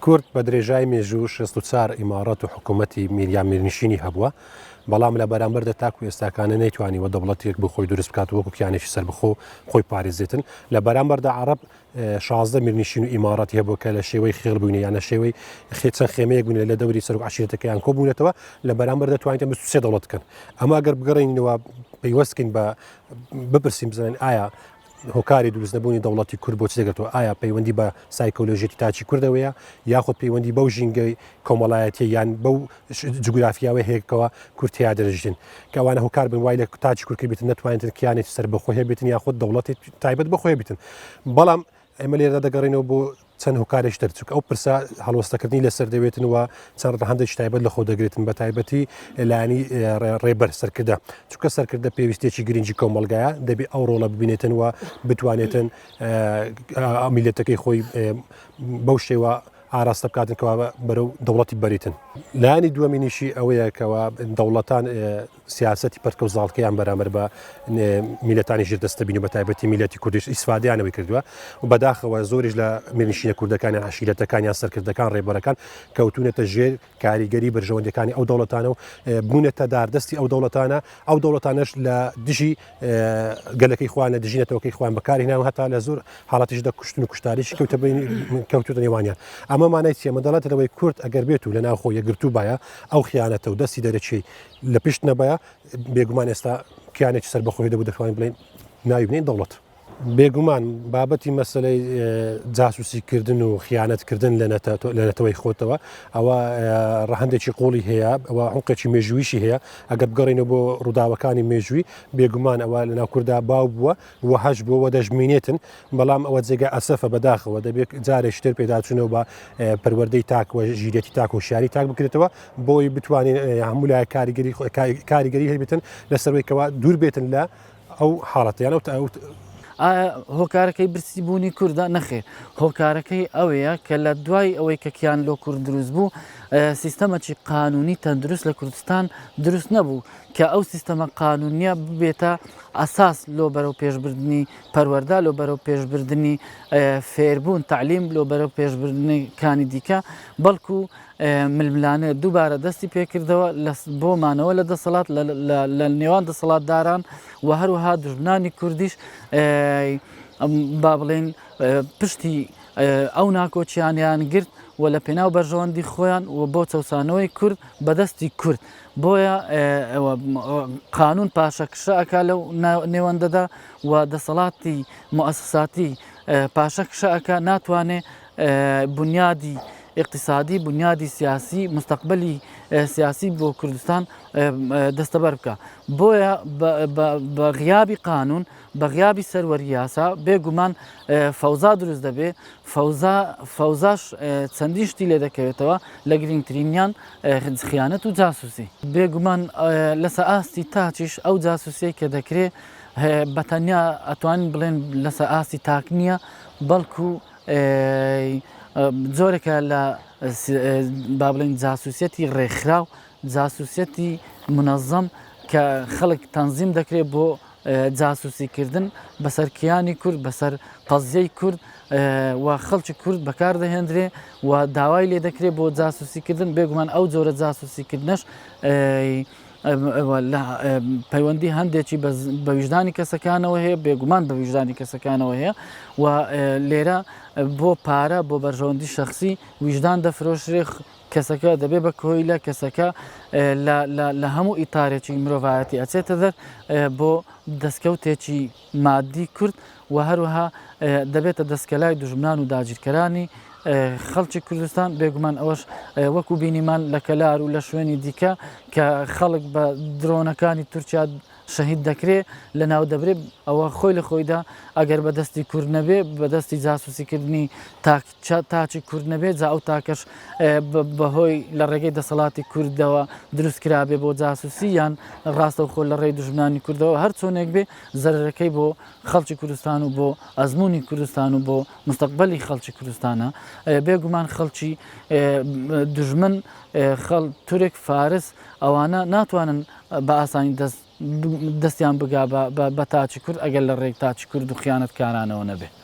کورد بە درێژای مێژوو 64 ئیمارەت و حکوومەتی میرنشینی هەبووە بەڵام لە بەرامبەر تاکو ئێستاکانە نەیتوانیوە دەوڵەتێک بخۆی دروست بکات وەکو کیانێکی سەربخۆ خۆی پارێزێتن لە بەرامبەردا عەرەب 16 میرنشین و ئیماراتی هەبوو کە لە شێوەی خێڵ بووینە یانە شێوەی چەند خێمەیەک بوون لە دەوری سەرۆک عەشیرەتەکەیان کۆبوونەتەوە لە بەرامبەر دەتوانێتن 23 دەوڵەت بکەن ئەمە ئەگەر بگەڕێنەوە پەیوەستکەین بە بپرسیم بزانین ئایا هۆکاری دروستنەبوونی دەوڵەتی کورد بۆ چ دەگەێتەوە ئایا پەیوەندی بە سایکۆلۆژیەتی تاچی کوردەوەیە یاخود پەیوەندی بەو ژینگەی کۆمەڵایەتی یان بەو جوگرافیاوە هەیەکەوە کورتیا دەژین کەوانە هۆکار بن وای لە تاچی کوردکە بێتن نتوانێتن کیانێتی سەر بەخۆی هەبێتن یاخود دەوڵەتی تایبەت بەخۆی بێتن بەڵام ئێمە لێرە دەگەڕێنەوە بۆ چەند هۆکارێک دەرچووکە ئەو پرسە هەڵوەستەکردنی لەسەر دەوێتنەوە چەند هەندێک تایبەت لە خۆ دەگرێتن بە تایبەتی لانی ڕێبەر سەرکردە چونکە سەرکردە پێویستێکی گرنگی کۆمەلگایە دەبێت ئەو ڕۆڵە ببینێتنەوە بتوانێتن میلەتەکەی خۆی بەو شێوە ئاراستە بکاتنکەوە بەرەو دەوڵەتی بەریتن لایانی دووەمینیشی ئەوەیە کەەوە دەوڵەتان سیاسەتی پەرکە و زاڵکەیان بەرامبەر بە میلەتانی ژێر دەستەبین و بە تایبەتی میلەتی کوردیش ئیسفادیانەوەی کردووە و بەداخەوە زۆریش لە میرنشینە کوردەکانی عەشیرەتەکانیان سەرکردەکان ڕێبەرەکان کەوتونەتە ژێر کاریگەری بەرژەوەندەکانی ئەو دەوڵەتانە و بوونەتە داردەستی ئەو دەوڵەتانە ئەو دەوڵەتانەش لە دژی گەلەکەی خوان لە دژینەتەوەکەی خوان بەکاری ناو هەتا لە زۆر حاڵاتیشدا کوشتن و کوشتاریشی کەوتوتە نێوانیان ئەمە مانایتی ئەمەدەڵاتەوەی کورد ئەگەر بێت و لە ناوخۆ یەکگرتوو باە ئەو خیانەتە و دەستی دەرەچی لە پشت نەبایە بێگومان ئێستا کیانێکی سەر بەخۆی دەبوو دەتوانین بڵین ناوی بنین دەوڵەت بێگومان بابەتی مەسلەی جاسوسیکردن و خیانەتکردن لە نەتەوەی خۆتەوە ئەوە ڕەهندێکی قۆڵی هەیە ئەوە عمقێکی مێژوویشی هەیە ئەگەر بگەڕێنەوە بۆ ڕووداوەکانی مێژووی بێگومان ئەوە لە ناو کووردا باو بووە وەهەش بووە دەژمێنێتن بەڵام ئەوە جێگە ئەسەفە بەداخەوە دەبێت جارێک شتر پێداچوونەوە بە پەروەردەی تاکوە ژیرەتی تاک و شاری تاک بکرێتەوە بۆی بتوانین هەموو لای کاریگەری هەبێتن لەسەرەوەیکەوە دوور بێتن لە ئەو حاڵەتیان هۆکارەکەی برسی بوونی کووردە نەخێر هۆکارەکەی ئەوەیە کە لە دوای ئەوەی کە کیان لۆ کورد دروست بوو سیستەمەکی قانونی تەندروست لە کوردستان دروست نەبوو کە ئەو سیستەمە قانونیە ببێتە ئاساس لۆ بەرەو پێشبردننی پەروەەردە لۆ بەرەو پێشبردننی فێربوون تعلیم لۆ بەرەو پێشبردنەکانی دیکە بەڵکو ململانە دووبارە دەستی پێکردەوە بۆمانەوە لە دەسەڵات لە نێوان دەسەڵاتداران و هەروەها دژمنانی کوردیش با بڵێن پشتی ئەو ناکۆچیانیان گرت و لە پێناو بەرژەوەندی خۆیان و بۆ چەسانەوەی کورد بەدەستی کورد بۆیە قانون پاشەکشەکە لەو نێوەندەدا و دەسەڵاتی مؤسساتی پاشەکشەکە ناتوانێت بنیادی اقتصادی بنیادی سیاسی مستقبلی سیاسی بۆ کوردستان دەستەبەر بکە بۆیە بە غیابی قانون بە غیابی سەروەری یاسا بێگومان فەوزا دروست دەبێ فەوزاش چەندی شتی لێ دەکەوێتەوە لە گرنگترینیان خیانەت و جاسوسی بێگومان لەسە ئاستی تاچیش ئەو جاسوسی کە دەکرێت بەتەنیا ئەتوانین بڵێن لەسە ئاستی تاک نییە بەڵکو زۆرێکە لە با بڵێن جاسوسەتی ڕێکخراو جاسوسەتی منەظەم کە خەڵک تەنزیم دەکرێت بۆ جاسوسیکردن بەسەر کیانی کورد بەسەر قەزیەی کورد و خەڵکی کورد بەکاردەهێنرێ و داوای لێ دەکرێت بۆ جاسوسیکردن بێگومان ئەو جۆرە جاسوسیکردنەش پەیوەندی هەندێکی بە ویژدانی کەسەکانەوە هەیە بێگومان بە ویژدانی کەسەکانەوە هەیە و لێرە بۆ پارە بۆ بەرژەوەندی شەخصی ویژدان دەفرۆشرێ کەسەکە دەبێت بە کۆیلە کەسەکە لە هەموو ئیتارێکی مرۆڤایەتی ئەچێتە دەر بۆ دەستکەوتێکی مادی کورد و هەروەها دەبێتە دەستکەلای دوژمنان و داگیرکەرانی خەڵکی کوردستان بێگومان ئەوەش وەکو بینیمان لە کەلار و لە شوێنی دیکە کە خەڵک بە درۆنەکانی تورکیا شەهید دەکرێت لە ناو دەبرێت ئەوە خۆی لە خۆیدا ئەگەر بەدەستی کورد نەبێ بەدەستی جاسوسیکردنی تاچی کورد نەبێت جا ئەو تاکەش بەهۆی لە ڕێگەی دەسەڵاتی کوردەوە دروست کرابێ بۆ جاسوسی یان ڕاستە و خۆ لە ڕێی دژمنانی کوردەوە هەر چۆنێک بێ زەرەکەی بۆ خەڵکی کوردستان و بۆ ئەزمموی کوردستان و بۆ مستقبلی خەڵکی کوردستانە بێگومان خەڵکی دژمن تورک فارس ئەوانە ناتوانن بە ئاسانی دەستیان بگا بە تاچی کورد ئەگەر لە ڕێک تاچی کورد و خیانەتکارانەوە نەبێت.